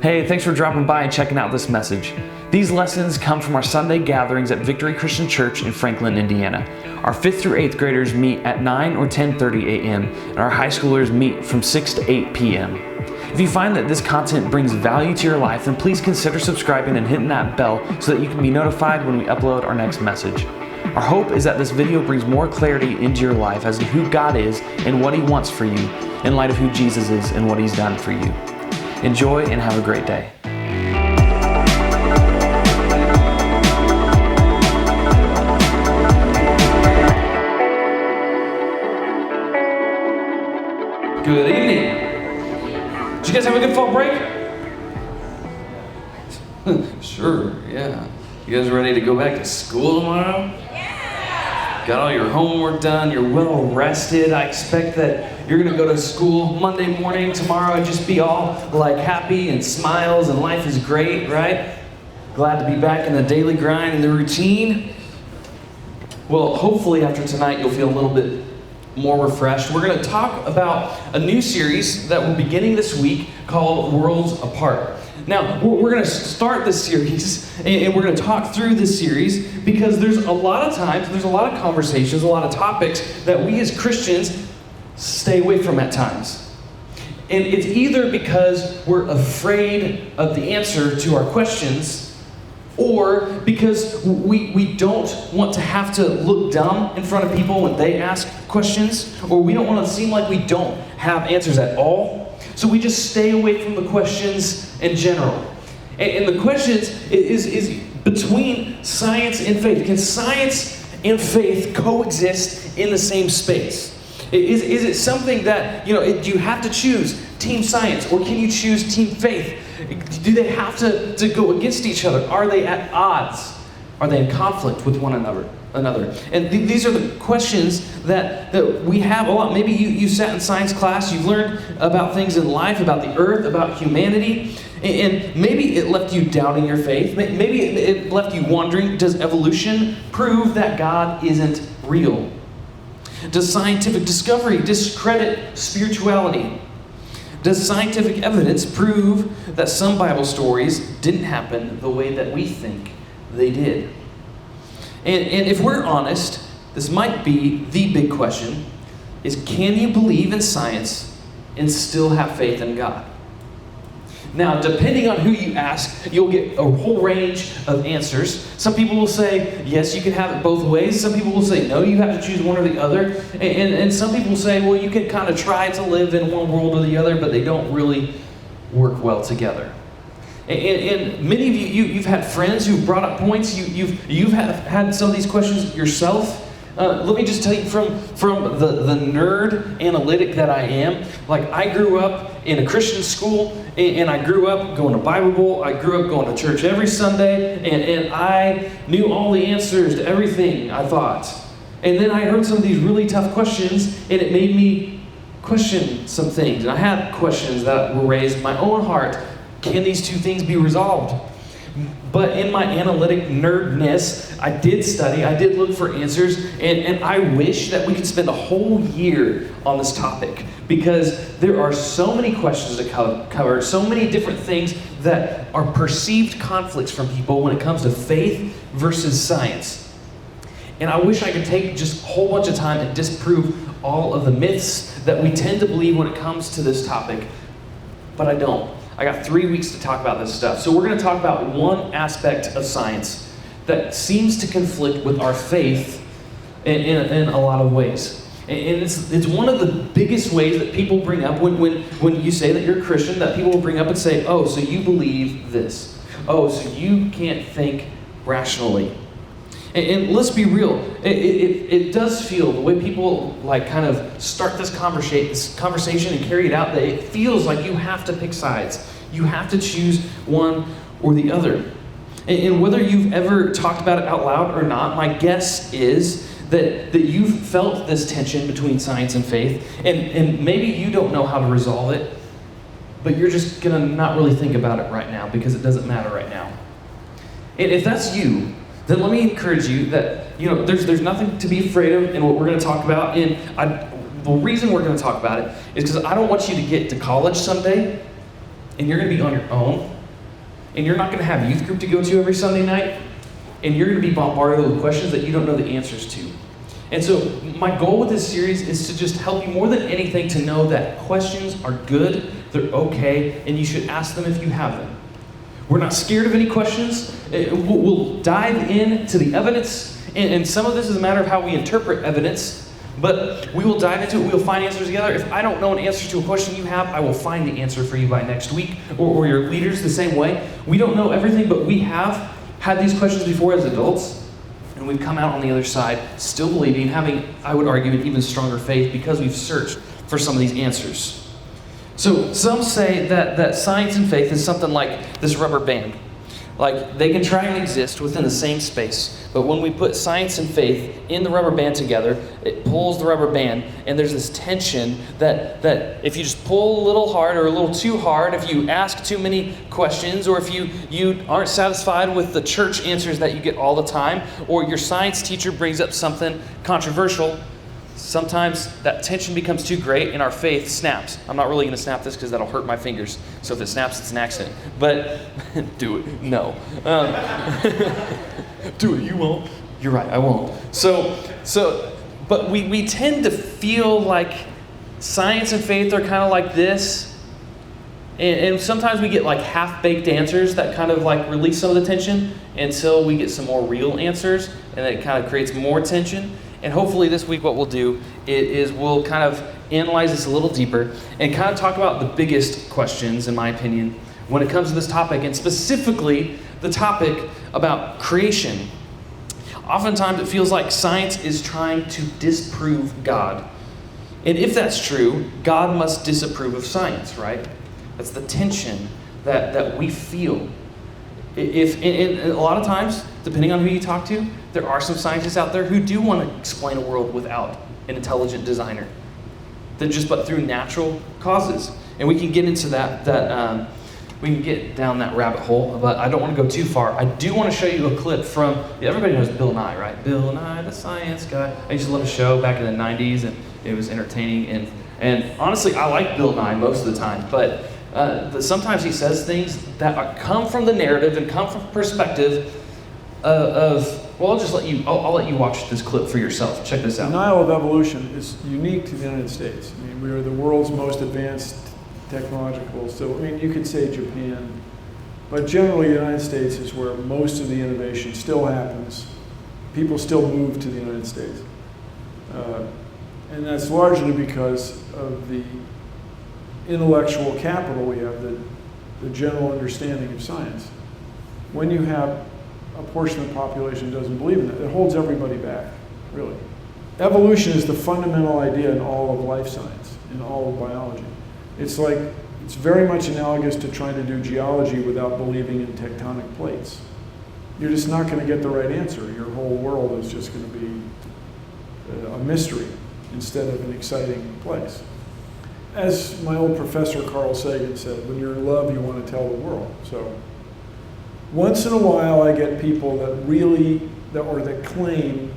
Hey, thanks for dropping by and checking out this message. These lessons come from our Sunday gatherings at Victory Christian Church in Franklin, Indiana. Our 5th through 8th graders meet at 9 or 10:30 a.m. and our high schoolers meet from 6 to 8 p.m. If you find that this content brings value to your life, then please consider subscribing and hitting that bell so that you can be notified when we upload our next message. Our hope is that this video brings more clarity into your life as to who God is and what He wants for you in light of who Jesus is and what He's done for you. Enjoy and have a great day. Good evening. Did you guys have a good fall break? Sure, yeah. You guys ready to go back to school tomorrow? Yeah! Got all your homework done, you're well rested. I expect that you're gonna go to school Monday morning, tomorrow, and just be all like happy and smiles and life is great, right? Glad to be back in the daily grind and the routine. Well, hopefully after tonight you'll feel a little bit more refreshed. We're gonna talk about a new series that we're beginning this week called Worlds Apart. Now, we're going to start this series, and we're going to talk through this series because there's a lot of times, there's a lot of conversations, a lot of topics that we as Christians stay away from at times. And it's either because we're afraid of the answer to our questions, or because we don't want to have to look dumb in front of people when they ask questions, or we don't want to seem like we don't have answers at all. So we just stay away from the questions in general. And the questions is between science and faith. Can science and faith coexist in the same space? Is it something that, do you have to choose team science or can you choose team faith? Do they have to go against each other? Are they at odds? Are they in conflict with one another? And these are the questions that we have a lot. Maybe you sat in science class, you've learned about things in life, about the earth, about humanity, and maybe it left you doubting your faith. Maybe it left you wondering, does evolution prove that God isn't real? Does scientific discovery discredit spirituality? Does scientific evidence prove that some Bible stories didn't happen the way that we think they did? And if we're honest, this might be the big question, is can you believe in science and still have faith in God? Now, depending on who you ask, you'll get a whole range of answers. Some people will say, yes, you can have it both ways. Some people will say, no, you have to choose one or the other. And some people will say, well, you can kind of try to live in one world or the other, but they don't really work well together. And many of you've had friends who've brought up points. You've had some of these questions yourself. Let me just tell you from the nerd analytic that I am. Like, I grew up in a Christian school, and I grew up going to Bible Bowl. I grew up going to church every Sunday, and I knew all the answers to everything, I thought. And then I heard some of these really tough questions, and it made me question some things. And I had questions that were raised in my own heart. Can these two things be resolved? But in my analytic nerdness, I did study, I did look for answers, and I wish that we could spend a whole year on this topic because there are so many questions to cover, so many different things that are perceived conflicts from people when it comes to faith versus science. And I wish I could take just a whole bunch of time and disprove all of the myths that we tend to believe when it comes to this topic, but I don't. I got 3 weeks to talk about this stuff. So we're going to talk about one aspect of science that seems to conflict with our faith in a lot of ways. And it's one of the biggest ways that people bring up when you say that you're a Christian, that people will bring up and say, oh, so you believe this. Oh, so you can't think rationally. And let's be real, it does feel, the way people like kind of start this conversation and carry it out, that it feels like you have to pick sides. You have to choose one or the other. And whether you've ever talked about it out loud or not, my guess is that you've felt this tension between science and faith, and maybe you don't know how to resolve it, but you're just gonna not really think about it right now because it doesn't matter right now. And if that's you, then let me encourage you that, there's nothing to be afraid of in what we're going to talk about. And the reason we're going to talk about it is because I don't want you to get to college someday and you're going to be on your own, and you're not going to have youth group to go to every Sunday night, and you're going to be bombarded with questions that you don't know the answers to. And so my goal with this series is to just help you more than anything to know that questions are good, they're okay, and you should ask them if you have them. We're not scared of any questions. We'll dive into the evidence, and some of this is a matter of how we interpret evidence, but we will dive into it, we'll find answers together. If I don't know an answer to a question you have, I will find the answer for you by next week, or your leaders the same way. We don't know everything, but we have had these questions before as adults, and we've come out on the other side still believing, having, I would argue, an even stronger faith because we've searched for some of these answers. So some say that science and faith is something like this rubber band. Like, they can try and exist within the same space, but when we put science and faith in the rubber band together, it pulls the rubber band, and there's this tension that if you just pull a little hard or a little too hard, if you ask too many questions, or if you aren't satisfied with the church answers that you get all the time, or your science teacher brings up something controversial, sometimes that tension becomes too great and our faith snaps. I'm not really going to snap this because that'll hurt my fingers. So if it snaps, it's an accident. But do it. No. Do it. You won't. You're right. I won't. But we tend to feel like science and faith are kind of like this. And sometimes we get like half-baked answers that kind of like release some of the tension until we get some more real answers, and it kind of creates more tension. And hopefully this week what we'll do is we'll kind of analyze this a little deeper and kind of talk about the biggest questions, in my opinion, when it comes to this topic, and specifically the topic about creation. Oftentimes it feels like science is trying to disprove God. And if that's true, God must disapprove of science, right? That's the tension that we feel. And a lot of times, depending on who you talk to, there are some scientists out there who do want to explain a world without an intelligent designer, but through natural causes. And we can get into that we can get down that rabbit hole, but I don't want to go too far. I do want to show you a clip from, everybody knows Bill Nye, right? Bill Nye, the science guy. I used to love a show back in the 90s, and it was entertaining. And honestly, I like Bill Nye most of the time, but sometimes he says things that come from the narrative and come from perspective well, I'll let you watch this clip for yourself. Check this out. Denial of evolution is unique to the United States. I mean, we are the world's most advanced technological, you could say Japan, but generally the United States is where most of the innovation still happens. People still move to the United States. And that's largely because of the intellectual capital we have, the general understanding of science. When you have a portion of the population doesn't believe in it holds everybody back, really. Evolution is the fundamental idea in all of life science, in all of biology. It's very much analogous to trying to do geology without believing in tectonic plates. You're just not going to get the right answer. Your whole world is just going to be a mystery instead of an exciting place. As my old professor Carl Sagan said, when you're in love, you want to tell the world. So once in a while, I get people that claim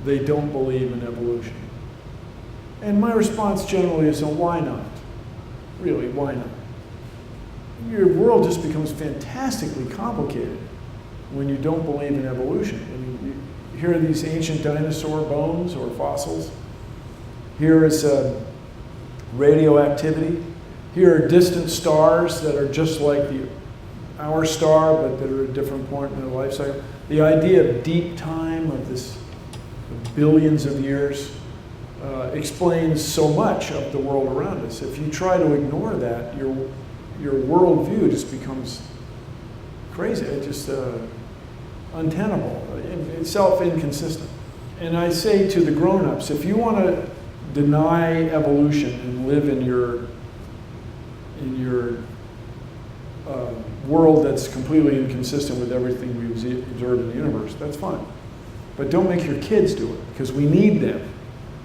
they don't believe in evolution. And my response generally is, why not? Really, why not? Your world just becomes fantastically complicated when you don't believe in evolution. I mean, you hear these ancient dinosaur bones or fossils. Here is radioactivity. Here are distant stars that are just like our star, but that are at a different point in their life cycle. The idea of deep time, of this billions of years, explains so much of the world around us. If you try to ignore that, your worldview just becomes crazy. It's just untenable, itself inconsistent. And I say to the grown-ups, if you want to deny evolution and live in your world that's completely inconsistent with everything we observe in the universe, that's fine. But don't make your kids do it, because we need them.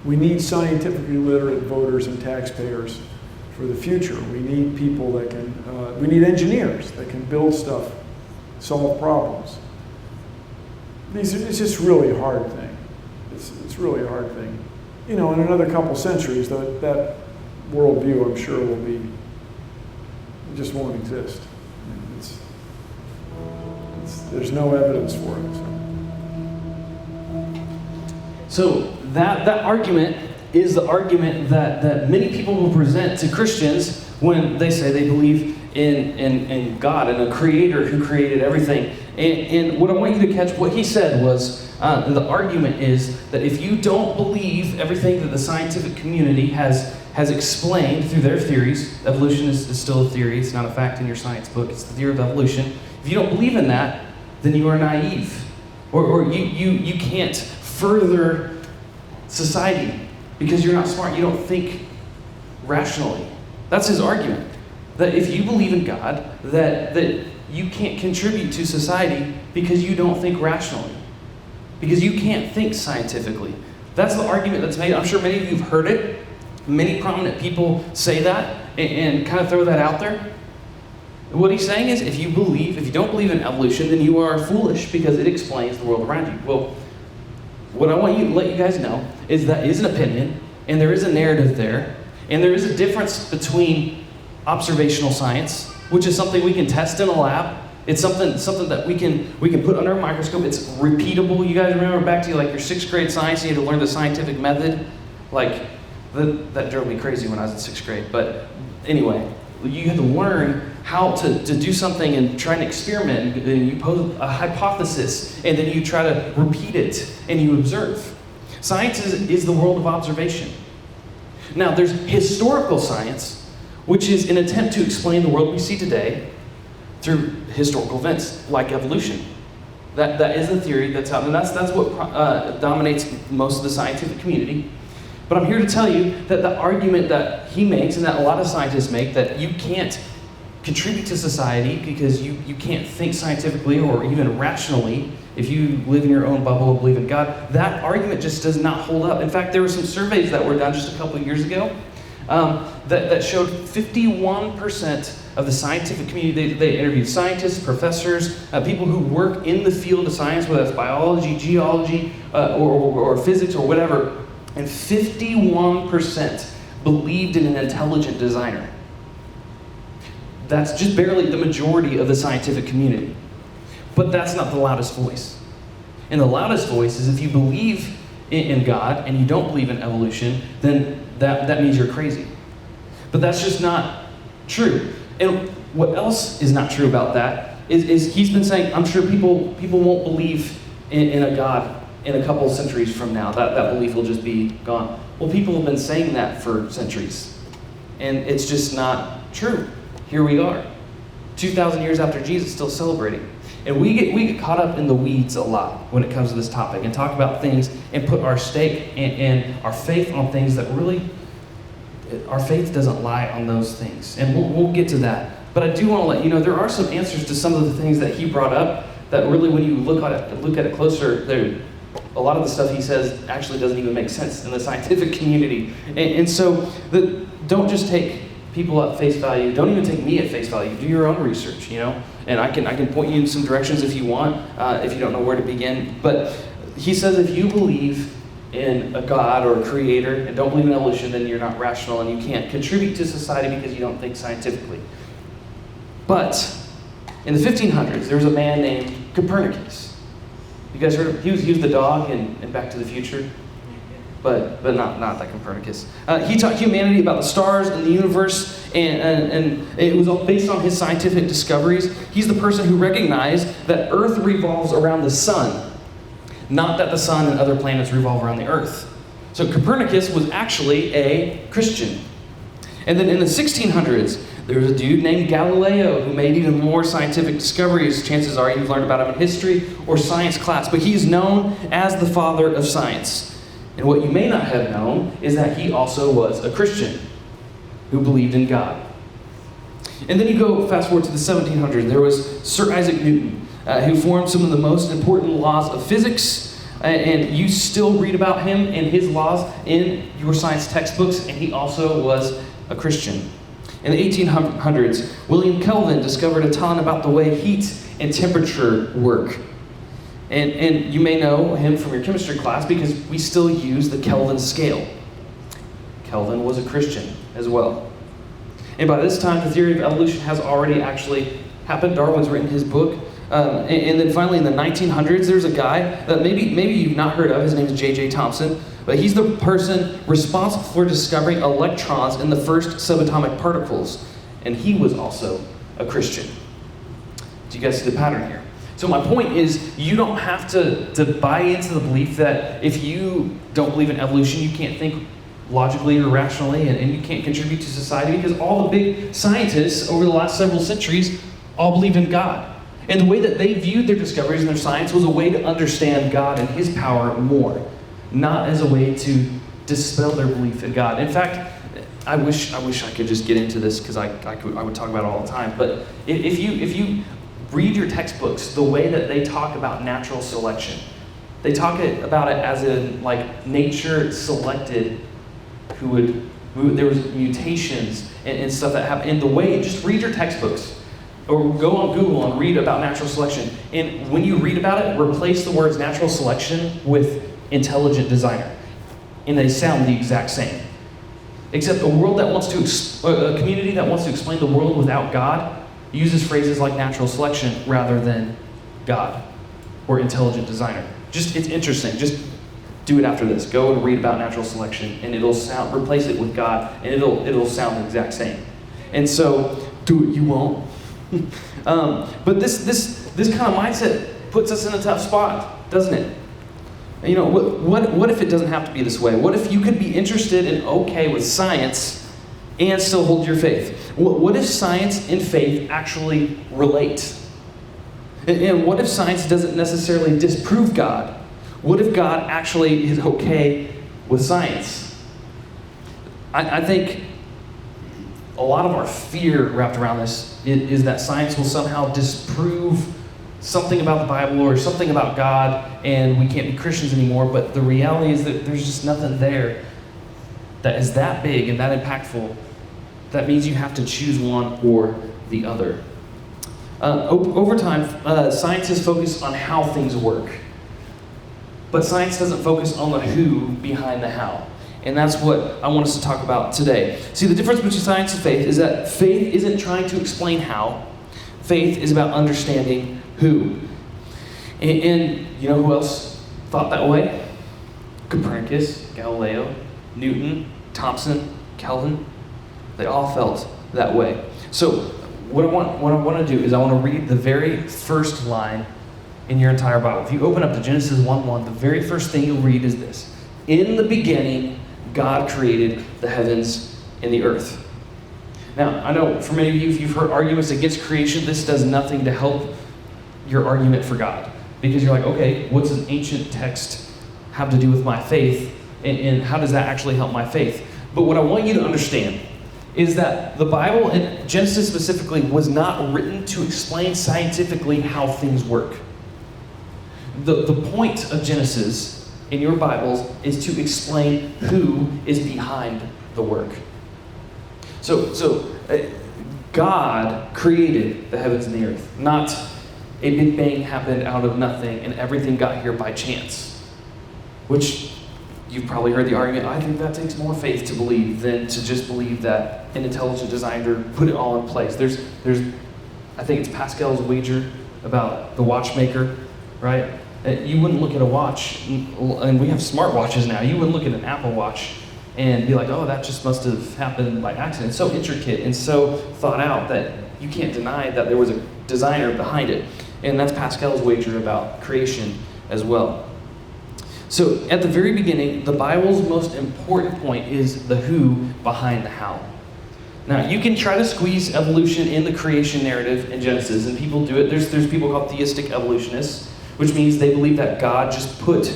We need scientifically literate voters and taxpayers for the future. We need people that can, we need engineers that can build stuff, solve problems. It's just really a hard thing. It's really a hard thing. You know, in another couple centuries, that worldview, I'm sure, will be just won't exist. There's no evidence for it. So that argument is the argument that many people will present to Christians when they say they believe in God and a creator who created everything. And what I want you to catch, what he said was, the argument is that if you don't believe everything that the scientific community has explained through their theories, evolution is still a theory, it's not a fact in your science book, it's the theory of evolution. If you don't believe in that, then you are naive. Or you can't further society because you're not smart, you don't think rationally. That's his argument. That if you believe in God, that you can't contribute to society because you don't think rationally. Because you can't think scientifically. That's the argument that's made. I'm sure many of you have heard it. Many prominent people say that and kind of throw that out there. What he's saying is if you don't believe in evolution, then you are foolish because it explains the world around you. Well, what I want you to let you guys know is that is an opinion, and there is a narrative there, and there is a difference between observational science, which is something we can test in a lab. It's something that we can put under a microscope. It's repeatable. You guys remember back to like your 6th grade science, you had to learn the scientific method. Like that drove me crazy when I was in 6th grade. But anyway, you had to learn how to do something and try an experiment, and you pose a hypothesis, and then you try to repeat it, and you observe. Science is the world of observation. Now, there's historical science, which is an attempt to explain the world we see today through historical events, like evolution. That is the theory that's out, and that's what dominates most of the scientific community. But I'm here to tell you that the argument that he makes, and that a lot of scientists make, that you can't contribute to society because you can't think scientifically or even rationally if you live in your own bubble and believe in God, that argument just does not hold up. In fact, there were some surveys that were done just a couple of years ago that showed 51% of the scientific community, they interviewed scientists, professors, people who work in the field of science, whether it's biology, geology, or physics or whatever, and 51% believed in an intelligent designer. That's just barely the majority of the scientific community. But that's not the loudest voice. And the loudest voice is if you believe in God and you don't believe in evolution, then that means you're crazy. But that's just not true. And what else is not true about that is he's been saying, I'm sure people won't believe in a God in a couple of centuries from now. That belief will just be gone. Well, people have been saying that for centuries. And it's just not true. Here we are, 2,000 years after Jesus, still celebrating. And we get caught up in the weeds a lot when it comes to this topic and talk about things and put our stake and our faith on things that really, our faith doesn't lie on those things. And we'll get to that. But I do want to let you know there are some answers to some of the things that he brought up that really, when you look at it closer, a lot of the stuff he says actually doesn't even make sense in the scientific community. And so don't just take people at face value. Don't even take me at face value. Do your own research, And I can point you in some directions if you want, if you don't know where to begin. But he says if you believe in a God or a creator and don't believe in evolution, then you're not rational and you can't contribute to society because you don't think scientifically. But in the 1500s, there was a man named Copernicus. You guys heard of him? He was the dog in Back to the Future. But not that Copernicus. He taught humanity about the stars and the universe, and it was all based on his scientific discoveries. He's the person who recognized that Earth revolves around the sun, not that the sun and other planets revolve around the Earth. So Copernicus was actually a Christian. And then in the 1600s, there was a dude named Galileo who made even more scientific discoveries. Chances are you've learned about him in history or science class, but he's known as the father of science. And what you may not have known is that he also was a Christian who believed in God. And then you go fast forward to the 1700s. There was Sir Isaac Newton, who formed some of the most important laws of physics. And you still read about him and his laws in your science textbooks. And he also was a Christian. In the 1800s, William Kelvin discovered a ton about the way heat and temperature work. And you may know him from your chemistry class because we still use the Kelvin scale. Kelvin was a Christian as well. And by this time, the theory of evolution has already actually happened. Darwin's written his book. And then finally in the 1900s, there's a guy that maybe you've not heard of. His name is J.J. Thomson. But he's the person responsible for discovering electrons in the first subatomic particles. And he was also a Christian. Do you guys see the pattern here? So my point is, you don't have to buy into the belief that if you don't believe in evolution, you can't think logically or rationally, and you can't contribute to society, because all the big scientists over the last several centuries all believed in God. And the way that they viewed their discoveries and their science was a way to understand God and his power more, not as a way to dispel their belief in God. In fact, I wish I could just get into this, because I would talk about it all the time. But if you read your textbooks, the way that they talk about natural selection, they talk about it as in like nature selected there was mutations and stuff that happened. And the way, just read your textbooks or go on Google and read about natural selection. And when you read about it, replace the words natural selection with intelligent designer. And they sound the exact same. Except a community that wants to explain the world without God uses phrases like natural selection rather than God or intelligent designer. It's interesting. Just do it after this. Go and read about natural selection, and replace it with God, and it'll sound the exact same. And so, do it, you won't. But this kind of mindset puts us in a tough spot, doesn't it? You know, what if it doesn't have to be this way? What if you could be interested and okay with science and still hold your faith? What if science and faith actually relate? And what if science doesn't necessarily disprove God? What if God actually is okay with science? I think a lot of our fear wrapped around this is that science will somehow disprove something about the Bible or something about God, and we can't be Christians anymore. But the reality is that there's just nothing there that is that big and that impactful. That means you have to choose one or the other. Over time, scientists focus on how things work. But science doesn't focus on the who behind the how. And that's what I want us to talk about today. See, the difference between science and faith is that faith isn't trying to explain how. Faith is about understanding who. And you know who else thought that way? Copernicus, Galileo, Newton, Thomson, Kelvin. They all felt that way. So what I want to do is I want to read the very first line in your entire Bible. If you open up to Genesis 1:1, the very first thing you'll read is this. In the beginning, God created the heavens and the earth. Now, I know for many of you, if you've heard arguments against creation, this does nothing to help your argument for God. Because you're like, okay, what's an ancient text have to do with my faith? And how does that actually help my faith? But what I want you to understand is that the Bible, and Genesis specifically, was not written to explain scientifically how things work. The point of Genesis in your Bibles is to explain who is behind the work. So God created the heavens and the earth, not a Big Bang happened out of nothing and everything got here by chance. Which you've probably heard the argument, I think that takes more faith to believe than to just believe that an intelligent designer put it all in place. There's I think it's Pascal's wager about the watchmaker, right? You wouldn't look at a watch, and we have smartwatches now, you wouldn't look at an Apple Watch and be like, oh, that just must have happened by accident. It's so intricate and so thought out that you can't deny that there was a designer behind it. And that's Pascal's wager about creation as well. So at the very beginning, the Bible's most important point is the who behind the how. Now, you can try to squeeze evolution in the creation narrative in Genesis, and people do it. There's people called theistic evolutionists, which means they believe that God just put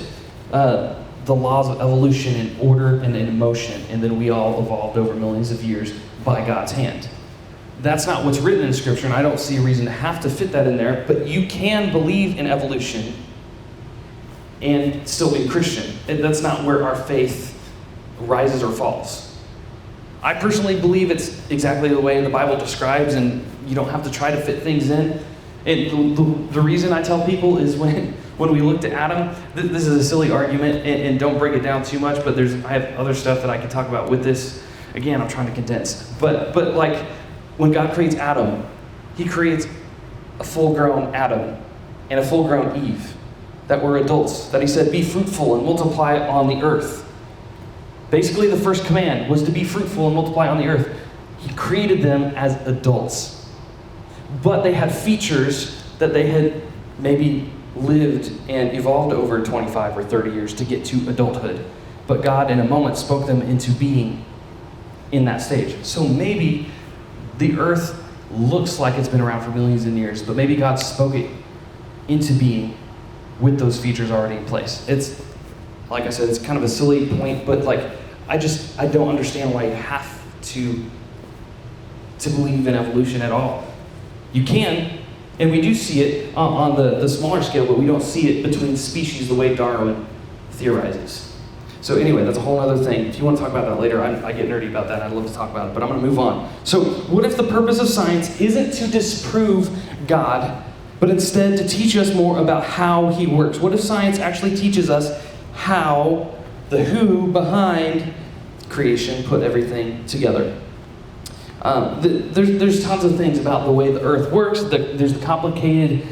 the laws of evolution in order and in motion, and then we all evolved over millions of years by God's hand. That's not what's written in Scripture, and I don't see a reason to have to fit that in there, but you can believe in evolution and still be a Christian. That's not where our faith rises or falls. I personally believe it's exactly the way the Bible describes, and you don't have to try to fit things in. And the reason I tell people is when we looked at Adam, this is a silly argument, and don't break it down too much, but I have other stuff that I can talk about with this. Again, I'm trying to condense. But like, when God creates Adam, he creates a full-grown Adam and a full-grown Eve that were adults, that he said, be fruitful and multiply on the earth. Basically, the first command was to be fruitful and multiply on the earth. He created them as adults. But they had features that they had maybe lived and evolved over 25 or 30 years to get to adulthood. But God, in a moment, spoke them into being in that stage. So maybe the earth looks like it's been around for millions of years, but maybe God spoke it into being with those features already in place. It's, like I said, it's kind of a silly point, but like, I don't understand why you have to believe in evolution at all. You can, and we do see it on the smaller scale, but we don't see it between species the way Darwin theorizes. So anyway, that's a whole other thing. If you want to talk about that later, I get nerdy about that. I'd love to talk about it, but I'm going to move on. So what if the purpose of science isn't to disprove God, but instead to teach us more about how he works? What if science actually teaches us how the who behind creation put everything together? There's tons of things about the way the earth works. There's the complicated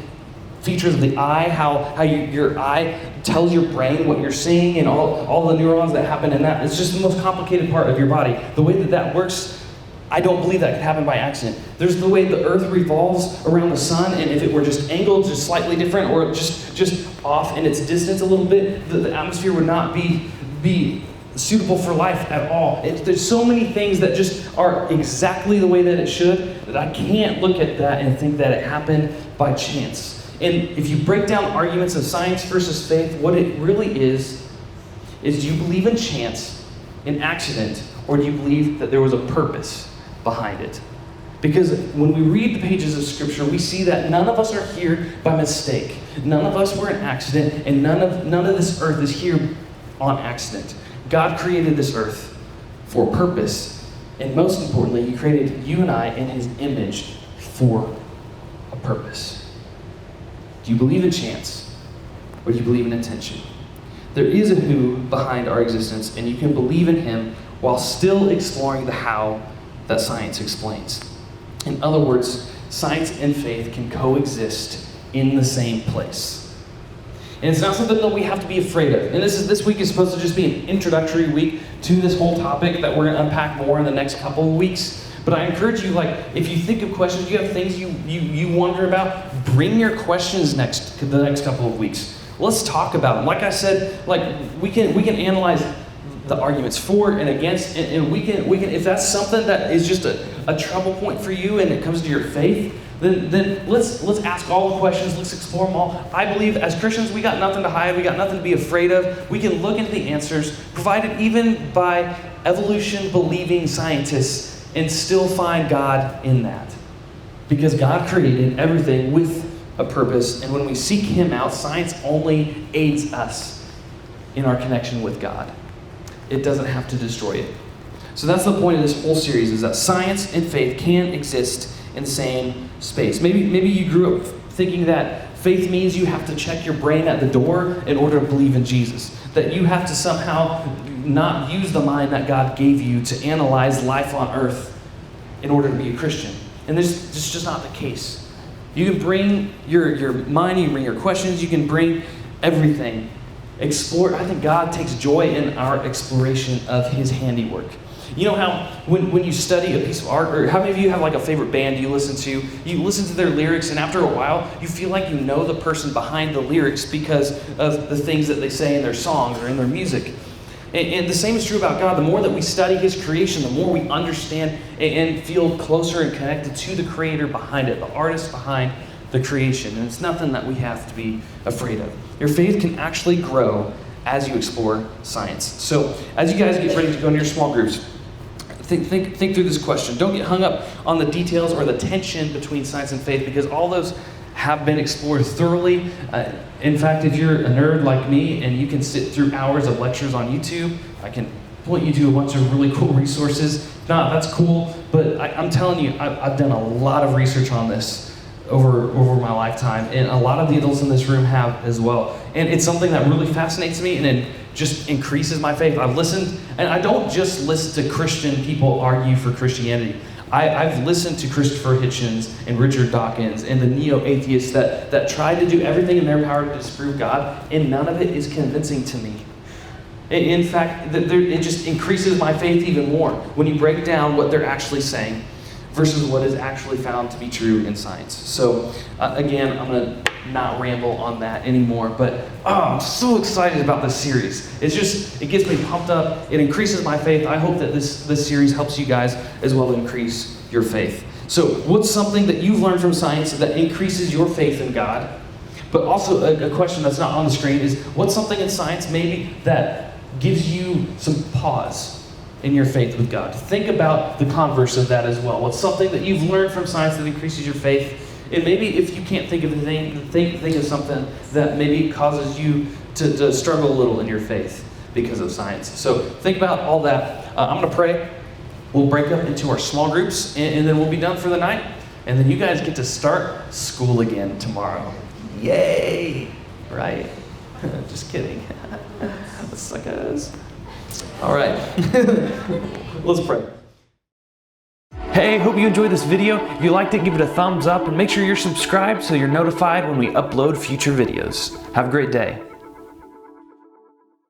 features of the eye, how your eye tells your brain what you're seeing, and all the neurons that happen in that. It's just the most complicated part of your body. The way that works, I don't believe that could happen by accident. There's the way the earth revolves around the sun, and if it were just angled just slightly different, or just off in its distance a little bit, the atmosphere would not be suitable for life at all. There's so many things that just are exactly the way that it should, that I can't look at that and think that it happened by chance. And if you break down arguments of science versus faith, what it really is do you believe in chance, in accident, or do you believe that there was a purpose behind it? Because when we read the pages of Scripture, we see that none of us are here by mistake. None of us were an accident, and none of this earth is here on accident. God created this earth for a purpose, and most importantly, he created you and I in his image for a purpose. Do you believe in chance, or do you believe in intention? There is a who behind our existence, and you can believe in him while still exploring the how that science explains. In other words, science and faith can coexist in the same place. And it's not something that we have to be afraid of. And this week is supposed to just be an introductory week to this whole topic that we're going to unpack more in the next couple of weeks. But I encourage you, like, if you think of questions, you have things you wonder about, bring your questions the next couple of weeks. Let's talk about them. Like I said, like we can analyze the arguments for and against, and we can if that's something that is just a trouble point for you and it comes to your faith, then let's ask all the questions, let's explore them all. I believe as Christians, we got nothing to hide, we got nothing to be afraid of. We can look into the answers, provided even by evolution-believing scientists, and still find God in that. Because God created everything with a purpose, and when we seek him out, science only aids us in our connection with God. It doesn't have to destroy it. So that's the point of this whole series, is that science and faith can exist in the same space. Maybe you grew up thinking that faith means you have to check your brain at the door in order to believe in Jesus. That you have to somehow not use the mind that God gave you to analyze life on earth in order to be a Christian. And this is just not the case. You can bring your mind, you can bring your questions, you can bring everything. Explore. I think God takes joy in our exploration of his handiwork. You know how when you study a piece of art, or how many of you have like a favorite band you listen to their lyrics, and after a while you feel like you know the person behind the lyrics because of the things that they say in their songs or in their music. And the same is true about God. The more that we study his creation, the more we understand and feel closer and connected to the creator behind it, the artist behind the creation. And it's nothing that we have to be afraid of. Your faith can actually grow as you explore science. So as you guys get ready to go into your small groups, think through this question. Don't get hung up on the details or the tension between science and faith, because all those have been explored thoroughly. In fact, if you're a nerd like me and you can sit through hours of lectures on YouTube, I can point you to a bunch of really cool resources. If not, that's cool, but I'm telling you, I've done a lot of research on this over my lifetime, and a lot of the adults in this room have as well. And it's something that really fascinates me, and just increases my faith. I've listened, and I don't just listen to Christian people argue for Christianity. I've listened to Christopher Hitchens and Richard Dawkins and the neo-atheists that try to do everything in their power to disprove God, and none of it is convincing to me. In fact, it just increases my faith even more when you break down what they're actually saying versus what is actually found to be true in science. So again, I'm going to not ramble on that anymore, but I'm so excited about this series. It gets me pumped up. It increases my faith. I hope that this series helps you guys as well increase your faith. So what's something that you've learned from science that increases your faith in God? But also a question that's not on the screen is, what's something in science maybe that gives you some pause in your faith with God? Think about the converse of that as well. What's something that you've learned from science that increases your faith? And maybe if you can't think of anything, think of something that maybe causes you to struggle a little in your faith because of science. So think about all that. I'm going to pray. We'll break up into our small groups, and then we'll be done for the night. And then you guys get to start school again tomorrow. Yay! Right? Just kidding. Suckers. All right. Let's pray. Hey, hope you enjoyed this video. If you liked it, give it a thumbs up and make sure you're subscribed so you're notified when we upload future videos. Have a great day.